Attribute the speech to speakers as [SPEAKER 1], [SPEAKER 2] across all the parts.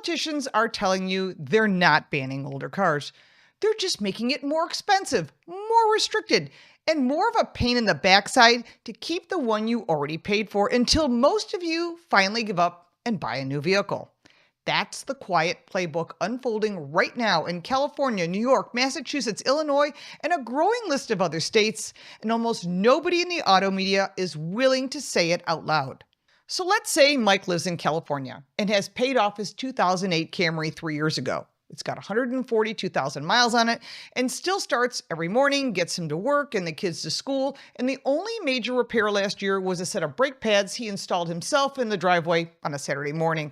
[SPEAKER 1] Politicians are telling you they're not banning older cars. They're just making it more expensive, more restricted, and more of a pain in the backside to keep the one you already paid for until most of you finally give up and buy a new vehicle. That's the quiet playbook unfolding right now in California, New York, Massachusetts, Illinois, and a growing list of other states, and almost nobody in the auto media is willing to say it out loud. So let's say Mike lives in California and has paid off his 2008 Camry 3 years ago. It's got 142,000 miles on it and still starts every morning, gets him to work and the kids to school. And the only major repair last year was a set of brake pads he installed himself in the driveway on a Saturday morning.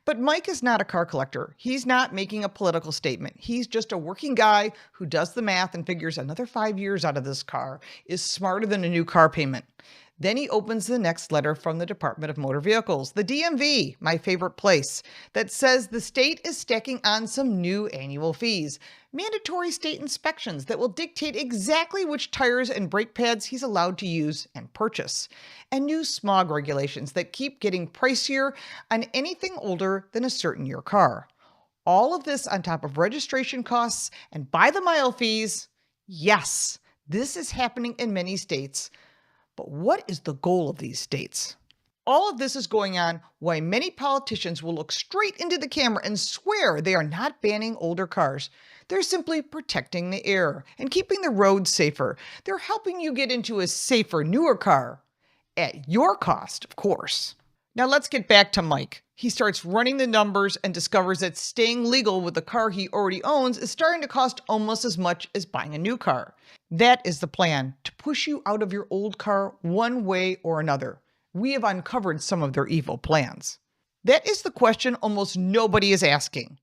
[SPEAKER 1] But Mike is not a car collector. He's not making a political statement. He's just a working guy who does the math and figures another 5 years out of this car is smarter than a new car payment. Then he opens the next letter from the Department of Motor Vehicles, the DMV, my favorite place, that says the state is stacking on some new annual fees, mandatory state inspections that will dictate exactly which tires and brake pads he's allowed to use and purchase, and new smog regulations that keep getting pricier on anything older than a certain year car. All of this on top of registration costs and by-the-mile fees. Yes, this is happening in many states. But what is the goal of these states? All of this is going on while many politicians will look straight into the camera and swear they are not banning older cars. They're simply protecting the air and keeping the roads safer. They're helping you get into a safer, newer car. At your cost, of course. Now let's get back to Mike. He starts running the numbers and discovers that staying legal with the car he already owns is starting to cost almost as much as buying a new car. That is the plan, to push you out of your old car one way or another. We have uncovered some of their evil plans. That is the question almost nobody is asking.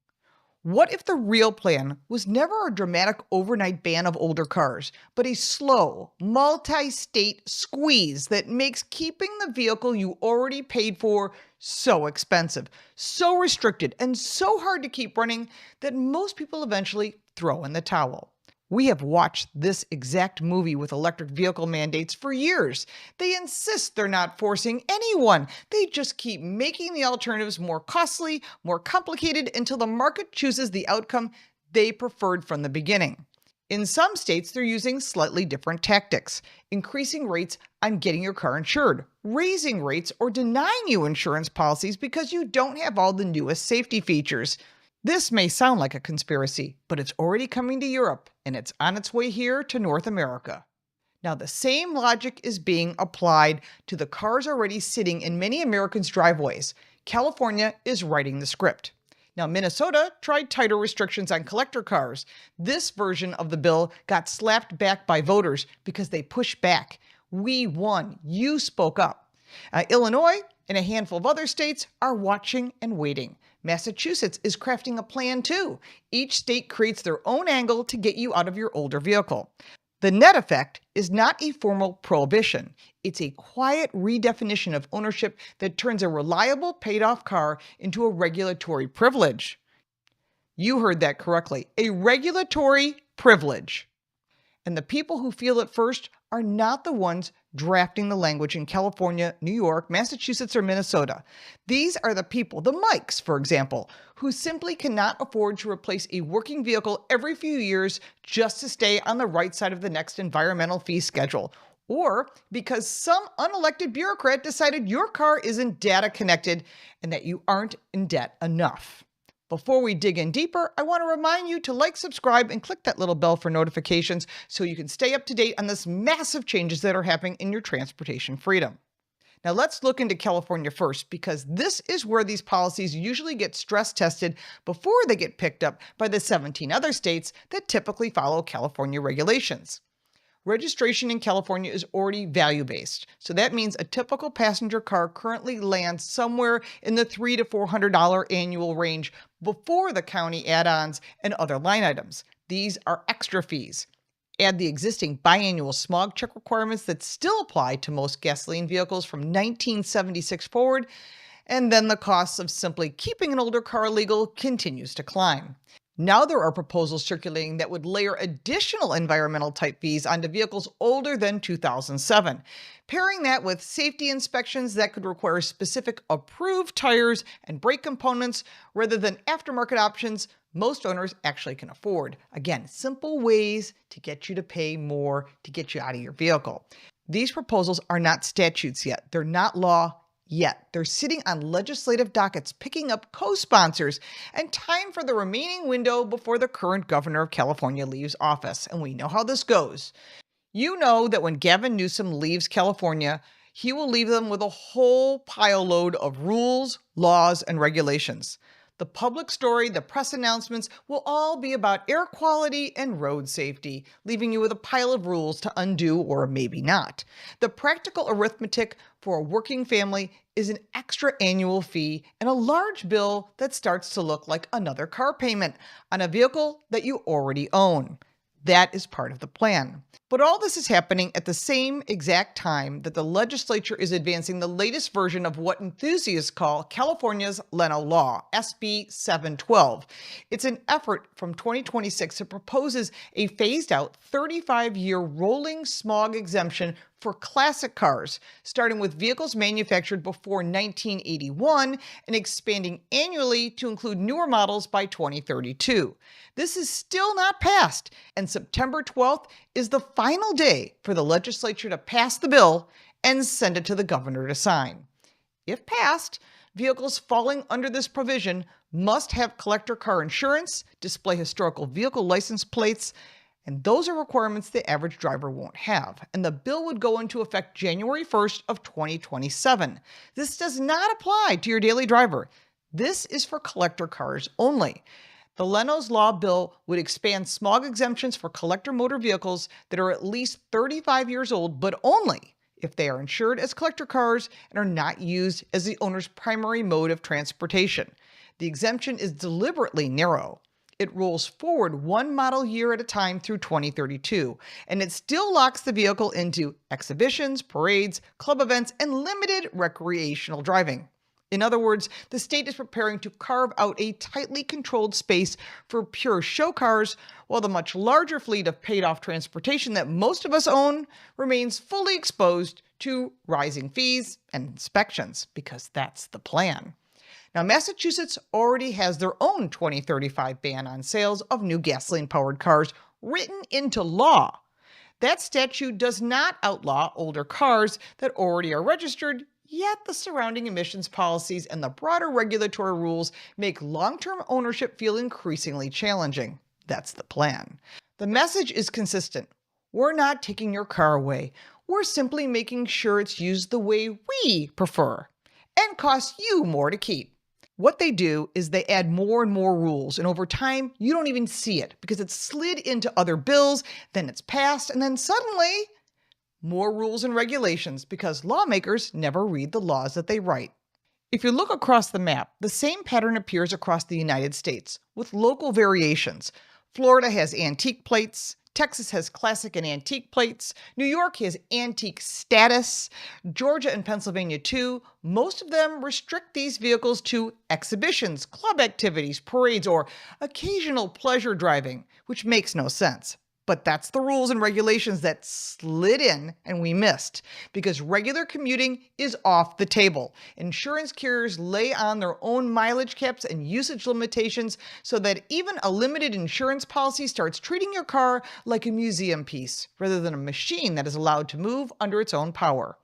[SPEAKER 1] What if the real plan was never a dramatic overnight ban of older cars, but a slow, multi-state squeeze that makes keeping the vehicle you already paid for so expensive, so restricted, and so hard to keep running that most people eventually throw in the towel? We have watched this exact movie with electric vehicle mandates for years. They insist they're not forcing anyone. They just keep making the alternatives more costly, more complicated until the market chooses the outcome they preferred from the beginning. In some states, they're using slightly different tactics, increasing rates on getting your car insured, raising rates, or denying you insurance policies because you don't have all the newest safety features. This may sound like a conspiracy, but it's already coming to Europe, and it's on its way here to North America. Now, the same logic is being applied to the cars already sitting in many Americans' driveways. California is writing the script. Now, Minnesota tried tighter restrictions on collector cars. This version of the bill got slapped back by voters because they pushed back. We won. You spoke up. Illinois and a handful of other states are watching and waiting. Massachusetts is crafting a plan too. Each state creates their own angle to get you out of your older vehicle. The net effect is not a formal prohibition. It's a quiet redefinition of ownership that turns a reliable paid-off car into a regulatory privilege. You heard that correctly. A regulatory privilege. And the people who feel it first are not the ones drafting the language in California, New York, Massachusetts, or Minnesota. These are the people, the Mikes, for example, who simply cannot afford to replace a working vehicle every few years just to stay on the right side of the next environmental fee schedule, or because some unelected bureaucrat decided your car isn't data connected and that you aren't in debt enough. Before we dig in deeper, I want to remind you to like, subscribe, and click that little bell for notifications so you can stay up to date on this massive changes that are happening in your transportation freedom. Now let's look into California first, because this is where these policies usually get stress tested before they get picked up by the 17 other states that typically follow California regulations. Registration in California is already value-based, so that means a typical passenger car currently lands somewhere in the $300 to $400 annual range before the county add-ons and other line items. These are extra fees. Add the existing biannual smog check requirements that still apply to most gasoline vehicles from 1976 forward, and then the cost of simply keeping an older car legal continues to climb. Now there are proposals circulating that would layer additional environmental type fees onto vehicles older than 2007. Pairing that with safety inspections that could require specific approved tires and brake components rather than aftermarket options most owners actually can afford. Again, simple ways to get you to pay more to get you out of your vehicle. These proposals are not statutes yet. They're not law yet. They're sitting on legislative dockets, picking up co-sponsors, and time for the remaining window before the current governor of California leaves office. And we know how this goes. You know that when Gavin Newsom leaves California, he will leave them with a whole pile load of rules, laws, and regulations. The public story, the press announcements will all be about air quality and road safety, leaving you with a pile of rules to undo or maybe not. The practical arithmetic for a working family is an extra annual fee and a large bill that starts to look like another car payment on a vehicle that you already own. That is part of the plan. But all this is happening at the same exact time that the legislature is advancing the latest version of what enthusiasts call California's Leno Law, SB 712. It's an effort from 2026 that proposes a phased-out 35-year rolling smog exemption for classic cars, starting with vehicles manufactured before 1981 and expanding annually to include newer models by 2032. This is still not passed, and September 12th is the final day for the legislature to pass the bill and send it to the governor to sign. If passed, vehicles falling under this provision must have collector car insurance, display historical vehicle license plates, and those are requirements the average driver won't have. And the bill would go into effect January 1st of 2027. This does not apply to your daily driver. This is for collector cars only. The Leno's Law bill would expand smog exemptions for collector motor vehicles that are at least 35 years old, but only if they are insured as collector cars and are not used as the owner's primary mode of transportation. The exemption is deliberately narrow. It rolls forward one model year at a time through 2032, and it still locks the vehicle into exhibitions, parades, club events, and limited recreational driving. In other words, the state is preparing to carve out a tightly controlled space for pure show cars, while the much larger fleet of paid-off transportation that most of us own remains fully exposed to rising fees and inspections, because that's the plan. Now, Massachusetts already has their own 2035 ban on sales of new gasoline-powered cars written into law. That statute does not outlaw older cars that already are registered, yet the surrounding emissions policies and the broader regulatory rules make long-term ownership feel increasingly challenging. That's the plan. The message is consistent. We're not taking your car away. We're simply making sure it's used the way we prefer and costs you more to keep. What they do is they add more and more rules, and over time, you don't even see it because it's slid into other bills, then it's passed, and then suddenly, more rules and regulations because lawmakers never read the laws that they write. If you look across the map, the same pattern appears across the United States, with local variations. Florida has antique plates. Texas has classic and antique plates. New York has antique status. Georgia and Pennsylvania too. Most of them restrict these vehicles to exhibitions, club activities, parades, or occasional pleasure driving, which makes no sense. But that's the rules and regulations that slid in and we missed because regular commuting is off the table. Insurance carriers lay on their own mileage caps and usage limitations so that even a limited insurance policy starts treating your car like a museum piece rather than a machine that is allowed to move under its own power.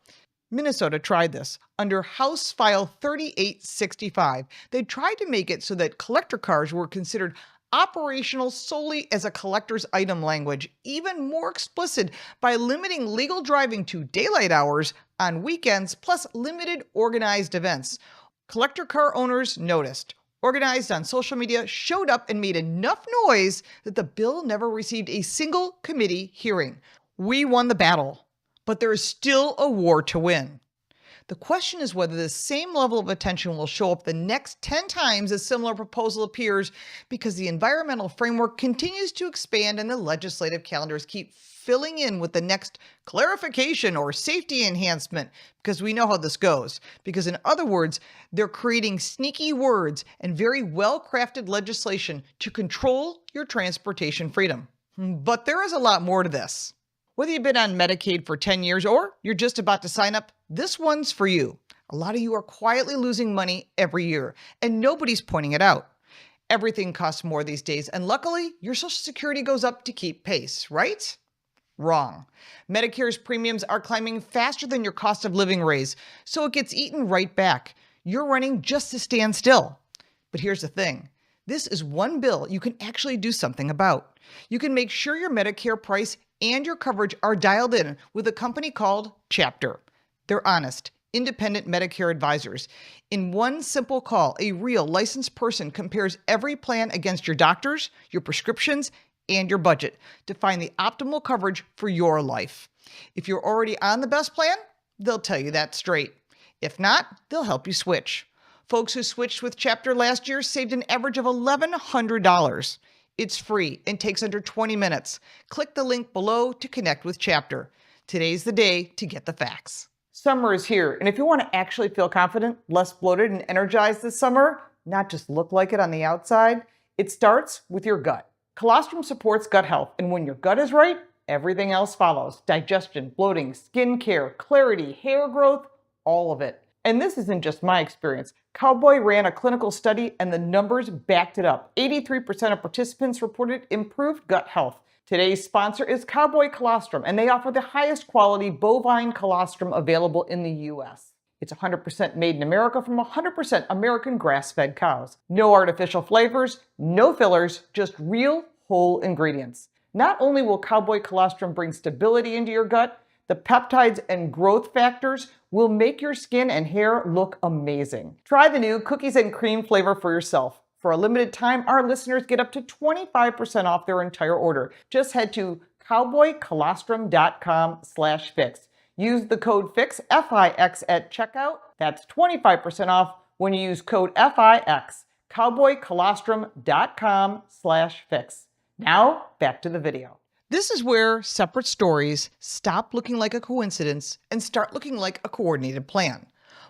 [SPEAKER 1] Minnesota tried this. Under House File 3865, they tried to make it so that collector cars were considered operational solely as a collector's item language, even more explicit by limiting legal driving to daylight hours on weekends, plus limited organized events. Collector car owners noticed, organized on social media, showed up and made enough noise that the bill never received a single committee hearing. We won the battle, but there is still a war to win. The question is whether the same level of attention will show up the next 10 times a similar proposal appears, because the environmental framework continues to expand and the legislative calendars keep filling in with the next clarification or safety enhancement, because we know how this goes. Because in other words, they're creating sneaky words and very well-crafted legislation to control your transportation freedom. But there is a lot more to this. Whether you've been on Medicaid for 10 years or you're just about to sign up, this one's for you. A lot of you are quietly losing money every year, and nobody's pointing it out. Everything costs more these days, and luckily, your Social Security goes up to keep pace, right? Wrong. Medicare's premiums are climbing faster than your cost of living raise, so it gets eaten right back. You're running just to stand still. But here's the thing. This is one bill you can actually do something about. You can make sure your Medicare price and your coverage are dialed in with a company called Chapter. They're honest, independent Medicare advisors. In one simple call, a real licensed person compares every plan against your doctors, your prescriptions, and your budget to find the optimal coverage for your life. If you're already on the best plan, they'll tell you that straight. If not, they'll help you switch. Folks who switched with Chapter last year saved an average of $1,100. It's free and takes under 20 minutes. Click the link below to connect with Chapter. Today's the day to get the facts. Summer is here, and if you want to actually feel confident, less bloated, and energized this summer, not just look like it on the outside, it starts with your gut. Colostrum supports gut health, and when your gut is right, everything else follows. Digestion, bloating, skin care, clarity, hair growth, all of it. And this isn't just my experience. Cowboy ran a clinical study and the numbers backed it up. 83% of participants reported improved gut health. Today's sponsor is Cowboy Colostrum, and they offer the highest quality bovine colostrum available in the U.S. It's 100% made in America from 100% American grass-fed cows. No artificial flavors, no fillers, just real whole ingredients. Not only will Cowboy Colostrum bring stability into your gut, the peptides and growth factors will make your skin and hair look amazing. Try the new cookies and cream flavor for yourself. For a limited time, our listeners get up to 25% off their entire order. Just head to cowboycolostrum.com/fix. Use the code FIX, F-I-X, at checkout. That's 25% off when you use code FIX. cowboycolostrum.com/fix. Now, back to the video. This is where separate stories stop looking like a coincidence and start looking like a coordinated plan.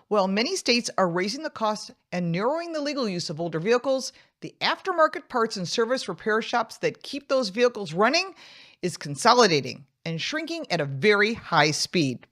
[SPEAKER 1] While many states are raising the cost and narrowing the legal use of older vehicles, the aftermarket parts and service repair shops that keep those vehicles running is consolidating and shrinking at a very high speed.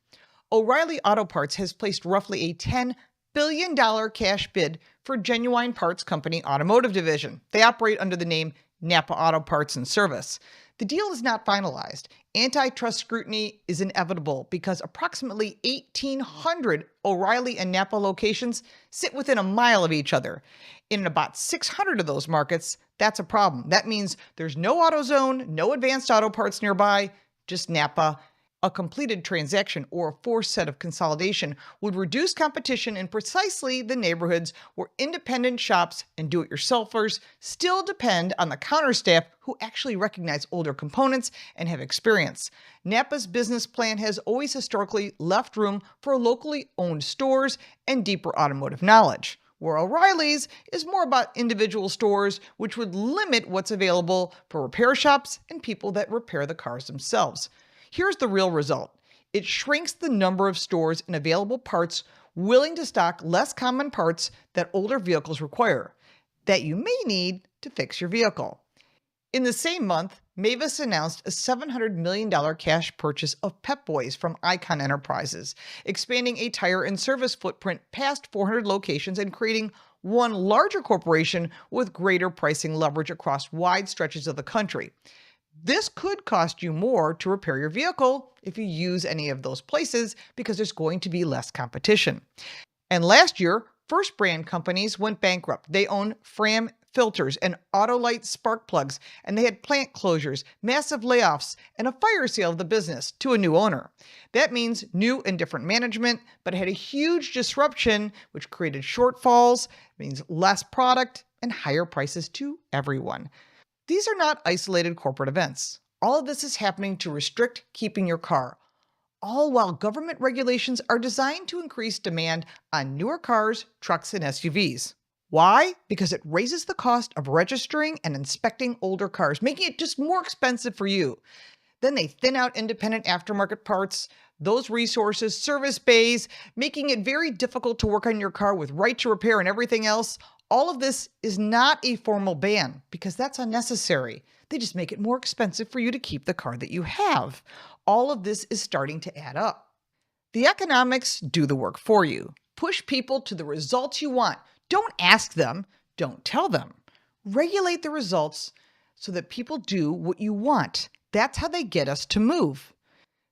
[SPEAKER 1] O'Reilly Auto Parts has placed roughly a $10 billion cash bid for Genuine Parts Company Automotive Division. They operate under the name Napa Auto Parts and Service. The deal is not finalized. Antitrust scrutiny is inevitable because approximately 1,800 O'Reilly and Napa locations sit within a mile of each other. In about 600 of those markets, that's a problem. That means there's no AutoZone, no Advanced Auto Parts nearby, just Napa. A completed transaction or a forced set of consolidation would reduce competition in precisely the neighborhoods where independent shops and do-it-yourselfers still depend on the counter staff who actually recognize older components and have experience. Napa's business plan has always historically left room for locally owned stores and deeper automotive knowledge, where O'Reilly's is more about individual stores, which would limit what's available for repair shops and people that repair the cars themselves. Here's the real result. It shrinks the number of stores and available parts willing to stock less common parts that older vehicles require, that you may need to fix your vehicle. In the same month, Mavis announced a $700 million cash purchase of Pep Boys from Icon Enterprises, expanding a tire and service footprint past 400 locations and creating one larger corporation with greater pricing leverage across wide stretches of the country. This could cost you more to repair your vehicle if you use any of those places because there's going to be less competition. And last year, First Brand companies went bankrupt. They own Fram filters and Autolite spark plugs, and they had plant closures, massive layoffs, and a fire sale of the business to a new owner. That means new and different management, but it had a huge disruption, which created shortfalls, means less product, and higher prices to everyone. These are not isolated corporate events. All of this is happening to restrict keeping your car. all while government regulations are designed to increase demand on newer cars, trucks, and SUVs. Why? Because it raises the cost of registering and inspecting older cars, making it just more expensive for you. Then they thin out independent aftermarket parts, those resources, service bays, making it very difficult to work on your car with right to repair and everything else. All of this is not a formal ban because that's unnecessary. They just make it more expensive for you to keep the car that you have. All of this is starting to add up. The economics do the work for you. Push people to the results you want. Don't ask them, don't tell them. Regulate the results so that people do what you want. That's how they get us to move.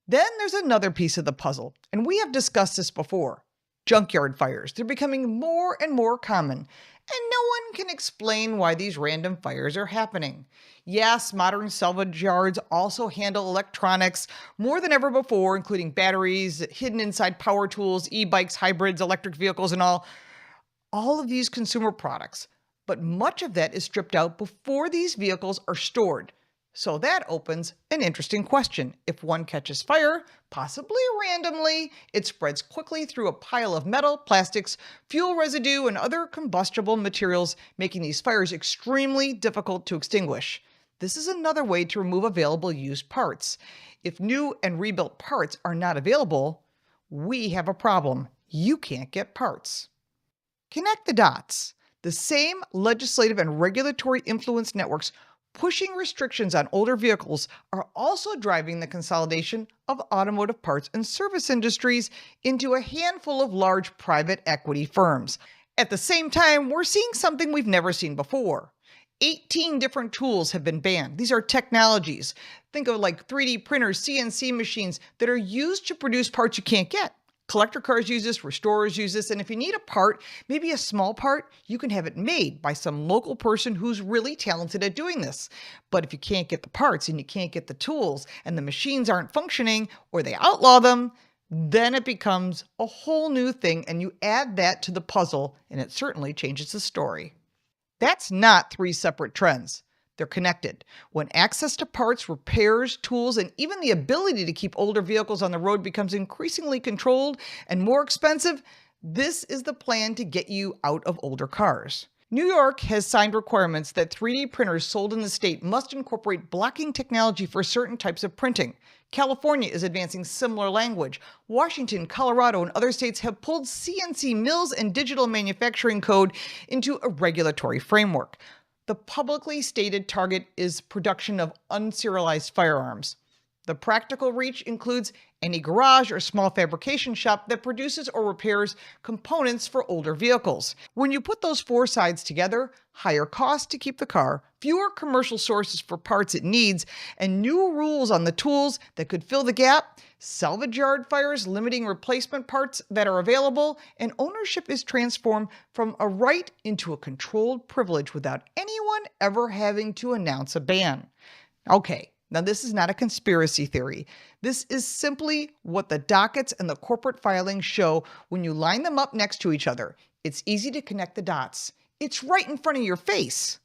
[SPEAKER 1] Then there's another piece of the puzzle, and we have discussed this before. Junkyard fires. They're becoming more and more common, and no one can explain why these random fires are happening. Yes, modern salvage yards also handle electronics more than ever before, including batteries hidden inside power tools, e-bikes, hybrids, electric vehicles, and all of these consumer products. But much of that is stripped out before these vehicles are stored. So that opens an interesting question. If one catches fire, possibly randomly, it spreads quickly through a pile of metal, plastics, fuel residue, and other combustible materials, making these fires extremely difficult to extinguish. This is another way to remove available used parts. If new and rebuilt parts are not available, we have a problem. You can't get parts. Connect the dots. The same legislative and regulatory influence networks pushing restrictions on older vehicles are also driving the consolidation of automotive parts and service industries into a handful of large private equity firms. At the same time, we're seeing something we've never seen before. 18 different tools have been banned. These are technologies. Think of like 3D printers, CNC machines that are used to produce parts you can't get. Collector cars use this, restorers use this, and if you need a part, maybe a small part, you can have it made by some local person who's really talented at doing this. But if you can't get the parts and you can't get the tools and the machines aren't functioning or they outlaw them, then it becomes a whole new thing and you add that to the puzzle and it certainly changes the story. That's not three separate trends. They're connected. When access to parts, repairs, tools, and even the ability to keep older vehicles on the road becomes increasingly controlled and more expensive, this is the plan to get you out of older cars. New York has signed requirements that 3D printers sold in the state must incorporate blocking technology for certain types of printing. California is advancing similar language. Washington, Colorado, and other states have pulled CNC mills and digital manufacturing code into a regulatory framework. The publicly stated target is production of unserialized firearms. The practical reach includes any garage or small fabrication shop that produces or repairs components for older vehicles. When you put those four sides together, higher cost to keep the car, fewer commercial sources for parts it needs, and new rules on the tools that could fill the gap, salvage yard fires limiting replacement parts that are available, and ownership is transformed from a right into a controlled privilege without anyone ever having to announce a ban. Okay. Now, this is not a conspiracy theory. This is simply what the dockets and the corporate filings show when you line them up next to each other. It's easy to connect the dots. It's right in front of your face.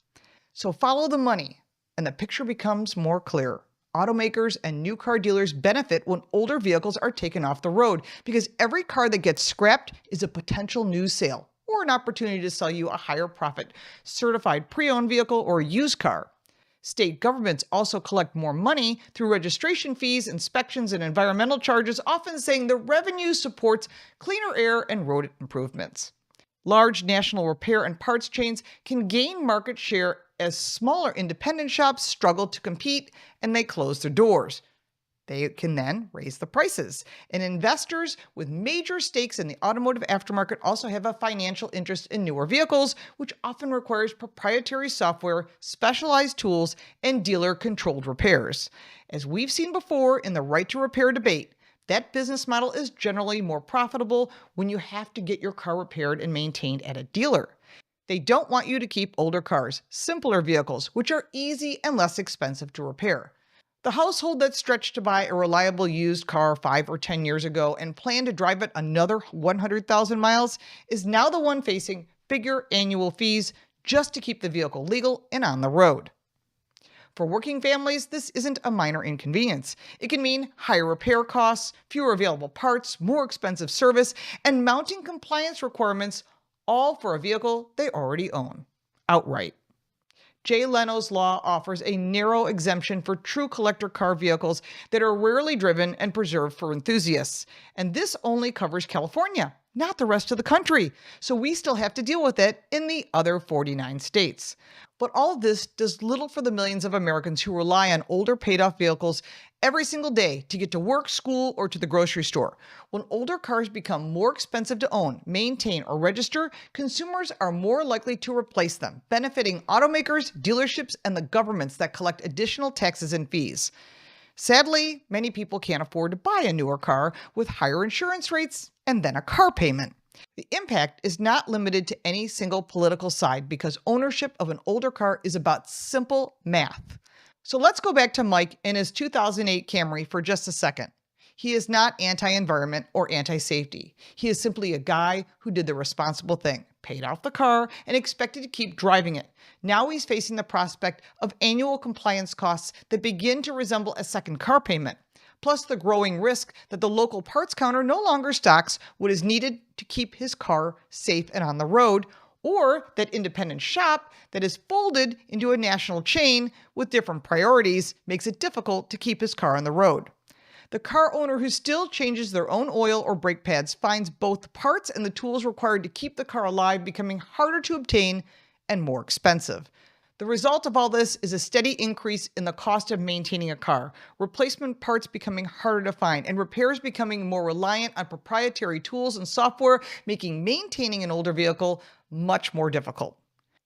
[SPEAKER 1] So follow the money, and the picture becomes more clear. Automakers and new car dealers benefit when older vehicles are taken off the road because every car that gets scrapped is a potential new sale or an opportunity to sell you a higher profit certified pre-owned vehicle or a used car. State governments also collect more money through registration fees, inspections, and environmental charges, often saying the revenue supports cleaner air and road improvements. Large national repair and parts chains can gain market share as smaller independent shops struggle to compete and they close their doors. They can then raise the prices. And investors with major stakes in the automotive aftermarket also have a financial interest in newer vehicles, which often requires proprietary software, specialized tools, and dealer-controlled repairs. As we've seen before in the right to repair debate, that business model is generally more profitable when you have to get your car repaired and maintained at a dealer. They don't want you to keep older cars, simpler vehicles, which are easy and less expensive to repair. The household that stretched to buy a reliable used car 5 or 10 years ago and planned to drive it another 100,000 miles is now the one facing bigger annual fees just to keep the vehicle legal and on the road. For working families, this isn't a minor inconvenience. It can mean higher repair costs, fewer available parts, more expensive service, and mounting compliance requirements, all for a vehicle they already own outright. Jay Leno's law offers a narrow exemption for true collector car vehicles that are rarely driven and preserved for enthusiasts. And this only covers California, not the rest of the country. So we still have to deal with it in the other 49 states. But all this does little for the millions of Americans who rely on older paid-off vehicles every single day to get to work, school, or to the grocery store. When older cars become more expensive to own, maintain, or register, consumers are more likely to replace them, benefiting automakers, dealerships, and the governments that collect additional taxes and fees. Sadly, many people can't afford to buy a newer car with higher insurance rates and then a car payment. The impact is not limited to any single political side because ownership of an older car is about simple math. So let's go back to Mike and his 2008 Camry for just a second. He is not anti-environment or anti-safety. He is simply a guy who did the responsible thing, paid off the car, and expected to keep driving it. Now he's facing the prospect of annual compliance costs that begin to resemble a second car payment, plus the growing risk that the local parts counter no longer stocks what is needed to keep his car safe and on the road, or that independent shop that is folded into a national chain with different priorities makes it difficult to keep his car on the road. The car owner who still changes their own oil or brake pads finds both the parts and the tools required to keep the car alive becoming harder to obtain and more expensive. The result of all this is a steady increase in the cost of maintaining a car, replacement parts becoming harder to find, and repairs becoming more reliant on proprietary tools and software, making maintaining an older vehicle much more difficult.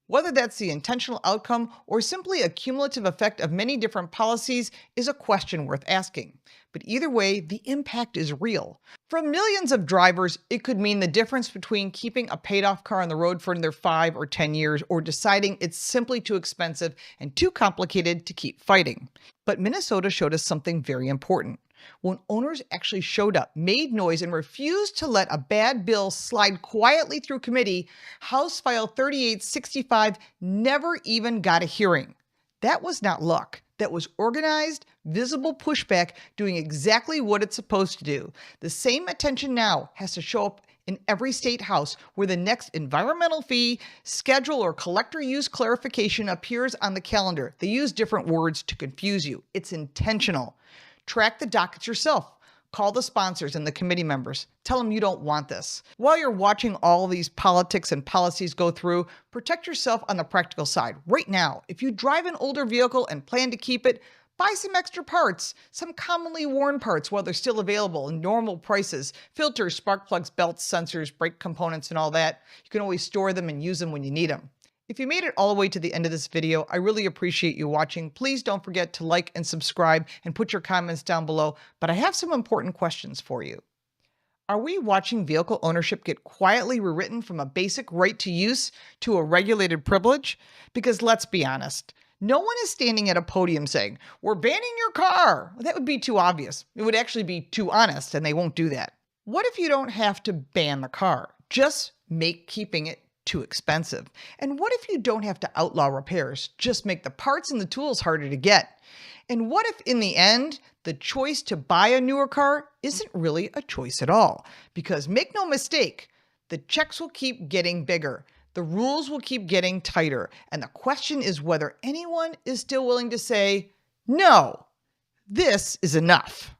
[SPEAKER 1] Whether that's the intentional outcome or simply a cumulative effect of many different policies is a question worth asking. But either way, the impact is real. For millions of drivers, it could mean the difference between keeping a paid-off car on the road for another 5 or 10 years or deciding it's simply too expensive and too complicated to keep fighting. But Minnesota showed us something very important. When owners actually showed up, made noise, and refused to let a bad bill slide quietly through committee, House File 3865 never even got a hearing. That was not luck. That was organized, visible pushback doing exactly what it's supposed to do. The same attention now has to show up in every state house where the next environmental fee, schedule, or collector use clarification appears on the calendar. They use different words to confuse you. It's intentional. Track the dockets yourself. Call the sponsors and the committee members. Tell them you don't want this. While you're watching all these politics and policies go through, protect yourself on the practical side. Right now, if you drive an older vehicle and plan to keep it, buy some extra parts, some commonly worn parts while they're still available in normal prices. Filters, spark plugs, belts, sensors, brake components, and all that. You can always store them and use them when you need them. If you made it all the way to the end of this video, I really appreciate you watching. Please don't forget to like and subscribe and put your comments down below, but I have some important questions for you. Are we watching vehicle ownership get quietly rewritten from a basic right to use to a regulated privilege? Because let's be honest, no one is standing at a podium saying, "We're banning your car." That would be too obvious. It would actually be too honest, and they won't do that. What if you don't have to ban the car? Just make keeping it too expensive. And what if you don't have to outlaw repairs? Just make the parts and the tools harder to get. And what if in the end, the choice to buy a newer car isn't really a choice at all? Because make no mistake, the checks will keep getting bigger. The rules will keep getting tighter. And the question is whether anyone is still willing to say, no, this is enough.